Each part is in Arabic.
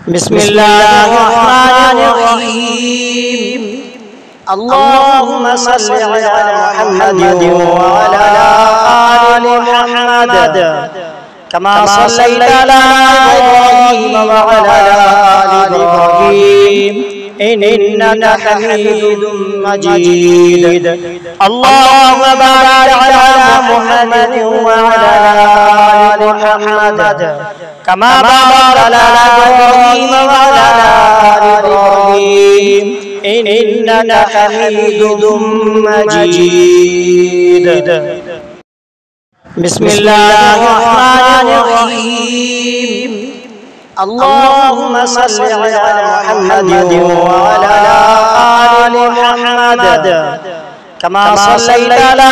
بسم الله الرحمن الرحيم. اللهم صل على محمد وعلى آل محمد كما صليت على إبراهيم وعلى آل إبراهيم إنك حميد مجيد. اللهم بارك على محمد وعلى آل محمد كما باركت على إبراهيم وعلى آل إبراهيم إنك حميد مجيد. بسم الله الرحمن الرحيم. اللهم صل على محمد وعلى آل محمد كما صليت على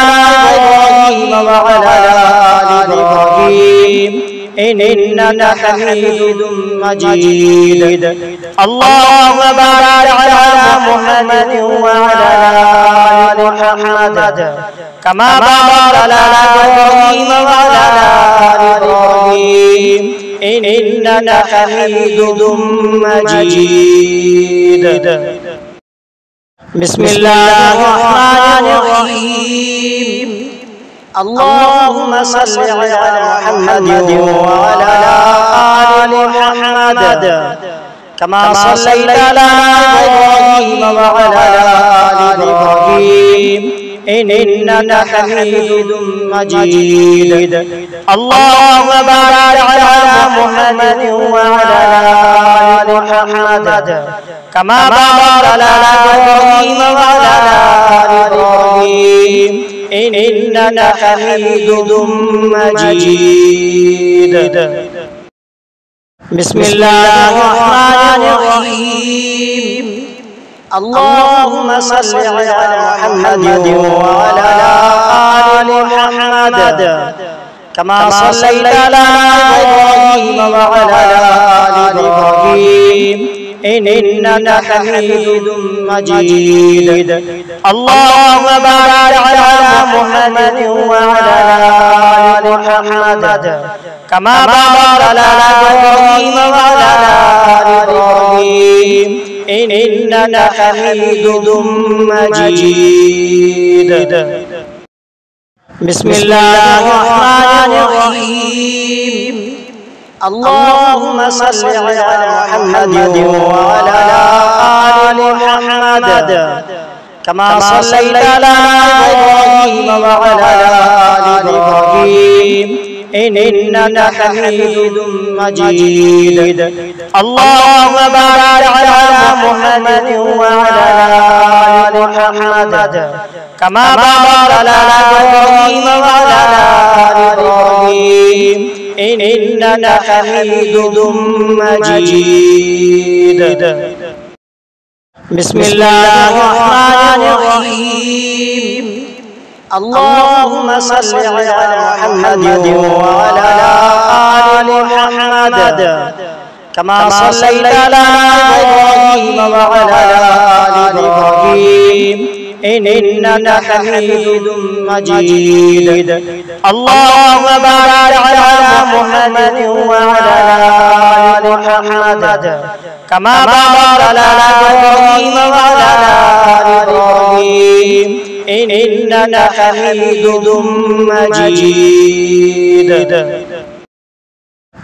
إبراهيم وعلى آل إبراهيم إنك حميد مجيد. اللهم بارك على محمد وعلى آل محمد كما باركت على إبراهيم وعلى آل إبراهيم إنك حميد مجيد. بسم الله الرحمن الرحيم. اللهم صل على محمد وعلى آل محمد كما صليت على إبراهيم وعلى آل إبراهيم إنك حميد مجيد. اللهم بارك على محمد وعلى آل محمد كما باركت على إبراهيم وعلى آل إبراهيم إنك حميد مجيد. بسم الله الرحمن الرحيم. اللهم صل على محمد وعلى آل محمد كما صليت على إبراهيم وعلى آل إبراهيم إنك حميد مجيد. اللهم بارك على محمد وعلى آل محمد كما باركت على إبراهيم وعلى آل إبراهيم إنك حميد مجيد. بسم الله الرحمن الرحيم. اللهم صل على محمد وعلى آل محمد كما صليت على إبراهيم وعلى آل إبراهيم إنك حميد مجيد. اللهم بارك على محمد وعلى آل محمد كما باركت على إبراهيم وعلى آل إبراهيم إنك حميد مجيد. بسم الله الرحمن الرحيم. اللهم صل على محمد وعلى آل محمد كما صليت على إبراهيم وعلى آل إبراهيم إنك حميد مجيد. اللهم بارك على محمد وعلى آل محمد كما باركت على إبراهيم وعلى آل إبراهيم إنك حميد مجيد.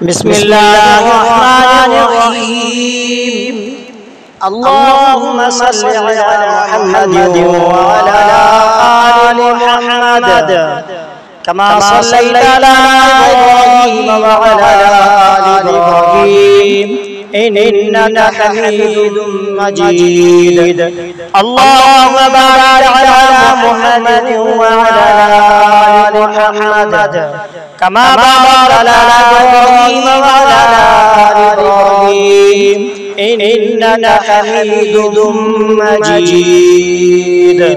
بسم الله الرحمن الرحيم. اللهم صل على محمد وعلى آل محمد كما صليت على إبراهيم وعلى آل إبراهيم إنك حميد مجيد. اللهم بارك على محمد وعلى آل محمد كما باركت على إبراهيم وعلى آل إبراهيم إنك حميد مجيد.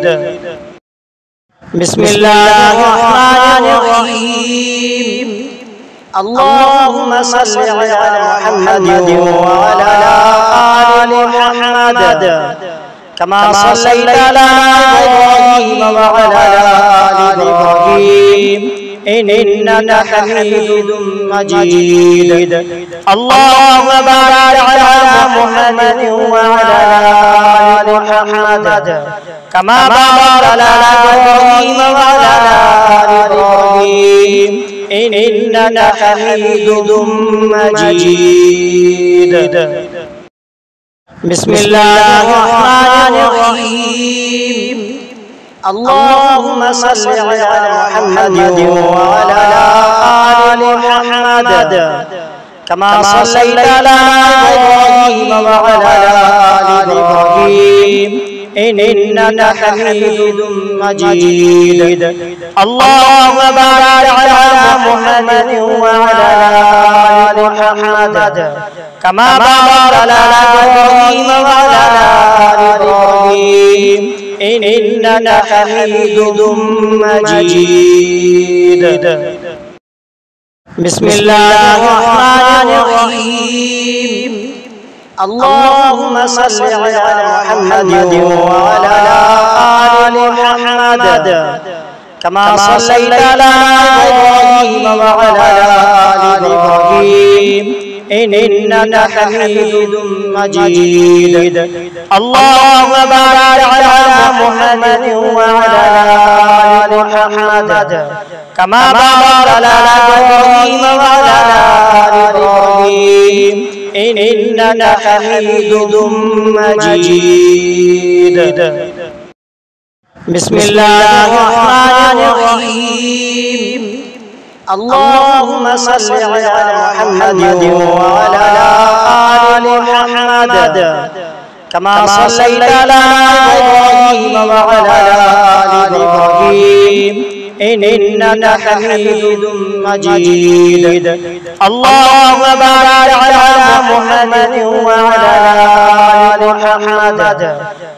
بسم الله الرحمن الرحيم. اللهم صل على محمد وعلى آل محمد كما صليت على إبراهيم وعلى آل إبراهيم إنك حميد مجيد. اللهم بارك على محمد وعلى آل محمد كما باركت على إبراهيم وعلى آل إبراهيم إنك حميد مجيد. بسم الله الرحمن الرحيم. اللهم صل على محمد وعلى آل محمد كما صليت على إبراهيم وعلى آل إبراهيم إنك حميد مجيد. اللهم بارك على محمد وعلى آل محمد كما باركت على إبراهيم وعلى آل إبراهيم إنك حميد مجيد. بسم الله الرحمن الرحيم. اللهم صل على محمد وعلى آل محمد كما صليت على إبراهيم وعلى آل إبراهيم إنك حميد مجيد. اللهم بارك على محمد وعلى آل محمد كما باركت على إبراهيم وعلى آل إبراهيم إنك حميد مجيد. بسم الله الرحمن الرحيم. اللهم صل على محمد وعلى آل محمد كما صليت على إبراهيم وعلى آل إبراهيم إنك حميد مجيد. اللهم بارك على محمد وعلى آل محمد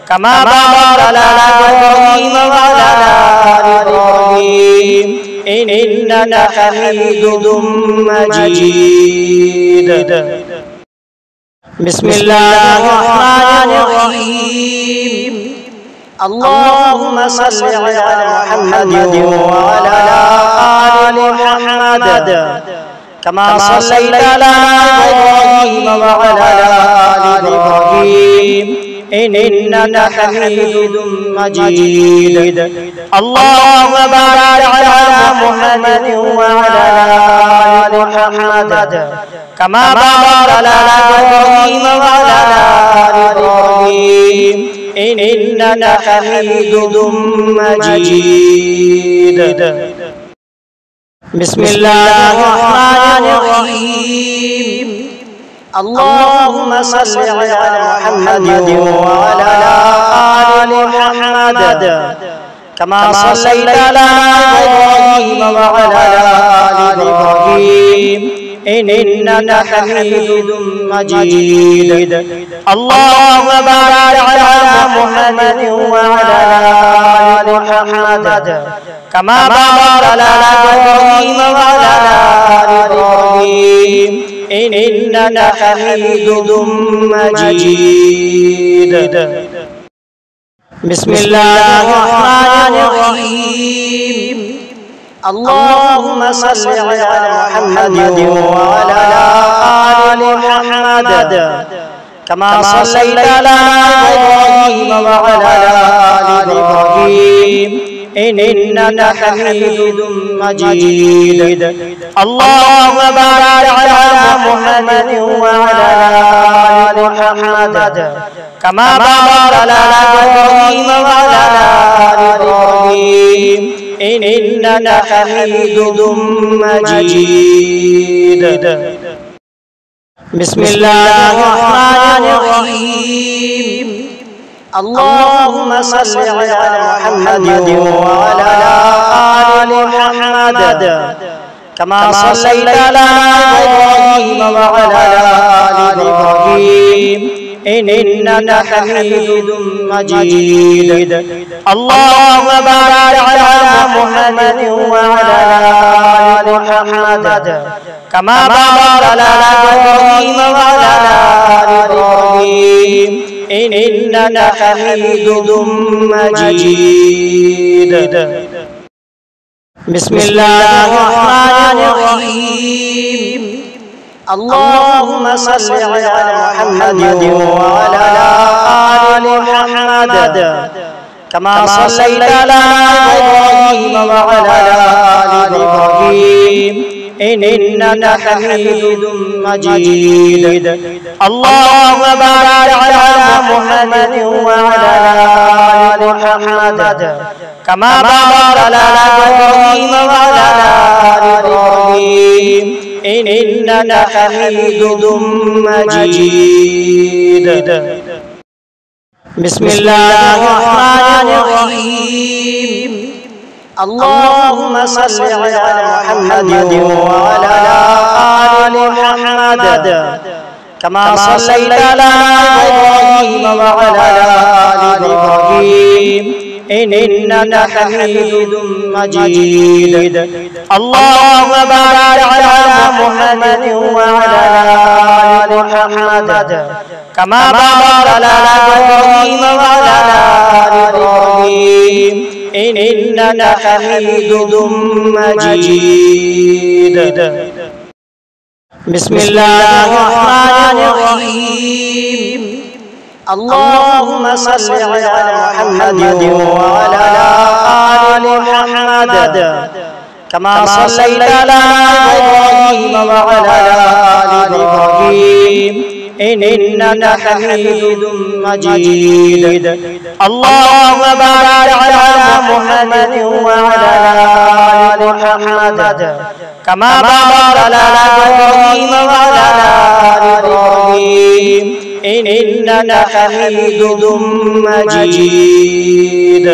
كما باركت على إبراهيم وعلى آل إبراهيم إنك حميد مجيد. بسم الله الرحمن الرحيم. اللهم صل على محمد وعلى آل محمد كما صليت على إبراهيم وعلى آل إبراهيم إنك حميد مجيد. اللهم بارك على محمد وعلى آل محمد كما باركت على إبراهيم وعلى آل إبراهيم إنك حميد مجيد. بسم الله الرحمن الرحيم. اللهم صل على محمد وعلى آل محمد كما صليت على إبراهيم وعلى آل إبراهيم إنك حميد مجيد. اللهم بارك على محمد وعلى آل محمد كما باركت على إبراهيم وعلى آل إبراهيم إنك حميد مجيد. بسم الله الرحمن الرحيم. اللهم صل على محمد وعلى آل محمد كما صليت على إبراهيم وعلى آل إبراهيم إنك حميد مجيد. اللهم بارك على محمد وعلى آل محمد كما باركت على إبراهيم وعلى آل إبراهيم إنك حميد مجيد. بسم الله الرحمن الرحيم. اللهم صل على محمد وعلى آل محمد كما صليت على إبراهيم وعلى آل إبراهيم إنك حميد مجيد. اللهم بارك على محمد وعلى آل محمد كما باركت على إبراهيم وعلى آل إبراهيم إنك حميد مجيد. بسم الله الرحمن الرحيم اللهم صل على محمد وعلى آل محمد كما صليت على إبراهيم وعلى آل إبراهيم إنك حميد مجيد اللهم بارك على محمد وعلى آل محمد كما باركت على إبراهيم وعلى آل إبراهيم إنك حميد مجيد بسم الله الرحمن الرحيم اللهم صل على محمد وعلى آل محمد كما صليت على إبراهيم وعلى آل إبراهيم إنك حميد مجيد اللهم بارك على محمد وعلى آل محمد كما باركت على إبراهيم وعلى آل إبراهيم إنك حميد مجيد بسم الله الرحمن الرحيم اللهم صل على محمد وعلى آل محمد كما صليت على إبراهيم وعلى آل إبراهيم إنك حميد مجيد اللهم بارك على محمد وعلى آل محمد كما باركت على إبراهيم وعلى آل إبراهيم إنك حميد مجيد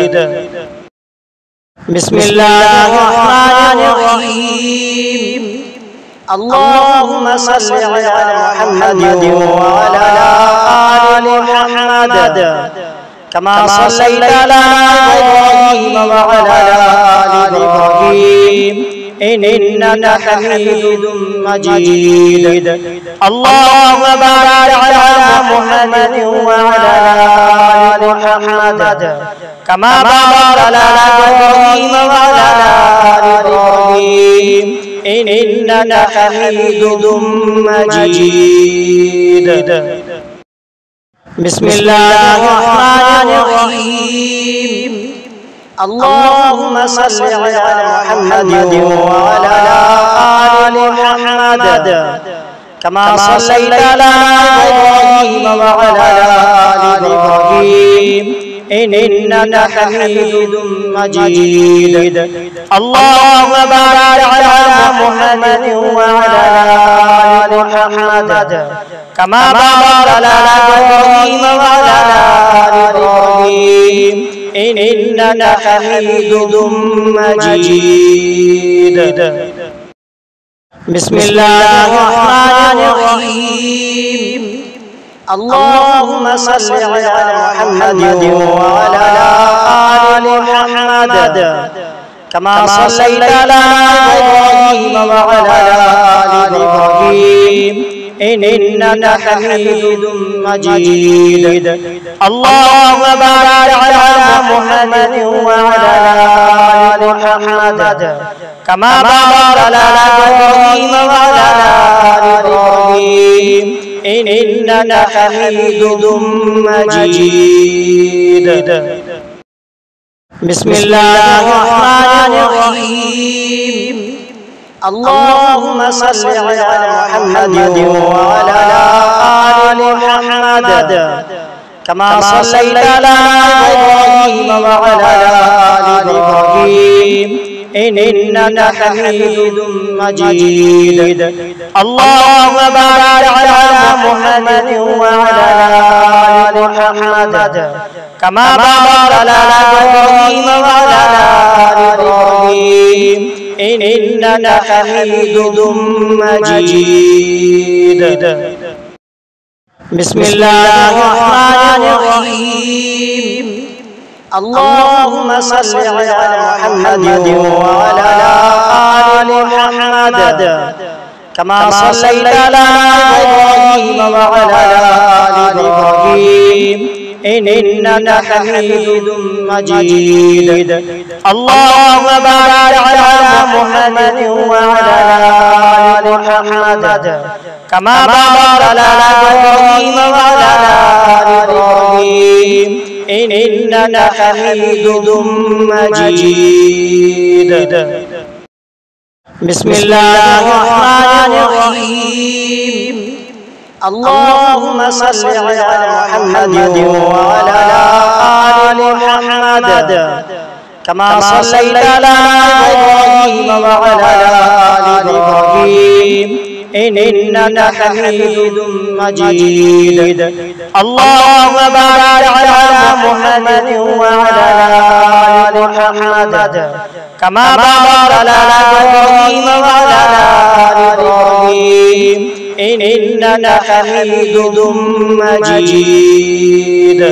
بسم الله الرحمن الرحيم اللهم صل على محمد وعلى آل محمد كما صليت على إبراهيم وعلى آل إبراهيم إنك حميد مجيد اللهم بارك على محمد وعلى آل محمد كما باركت على إبراهيم وعلى آل إبراهيم إنك حميد مجيد بسم الله الرحمن الرحيم اللهم صل على محمد وعلى آل محمد كما صليت على إبراهيم وعلى آل إبراهيم إنك حميد مجيد اللهم بارك على محمد وعلى آل محمد كما باركت على إبراهيم وعلى آل إبراهيم إنك حميد مجيد بسم الله الرحمن الرحيم اللهم صل على محمد وعلى آل محمد كما صليت على إبراهيم وعلى آل إبراهيم إنك حميد مجيد اللهم بارك على محمد وعلى آل محمد كما باركت على إبراهيم وعلى آل إبراهيم إنك حميد مجيد بسم الله الرحمن الرحيم اللهم صل على محمد وعلى آل محمد كما صليت على إبراهيم وعلى آل إبراهيم إنك حميد مجيد اللهم بارك على محمد وعلى آل محمد كما باركت على إبراهيم وعلى آل إبراهيم إنك حميد مجيد بسم الله الرحمن الرحيم اللهم صل على محمد وعلى آل محمد كما صليت على إبراهيم وعلى آل إبراهيم إنك حميد مجيد اللهم بارك على محمد وعلى آل محمد كما باركت على إبراهيم وعلى آل إبراهيم إنك حميد مجيد بسم الله الرحمن الرحيم اللهم صل على محمد وعلى آل محمد كما صليت على إبراهيم وعلى آل إبراهيم إنك حميد مجيد اللهم بارك على محمد وعلى آل محمد كما باركت على إبراهيم وعلى آل إبراهيم إنك حميد مجيد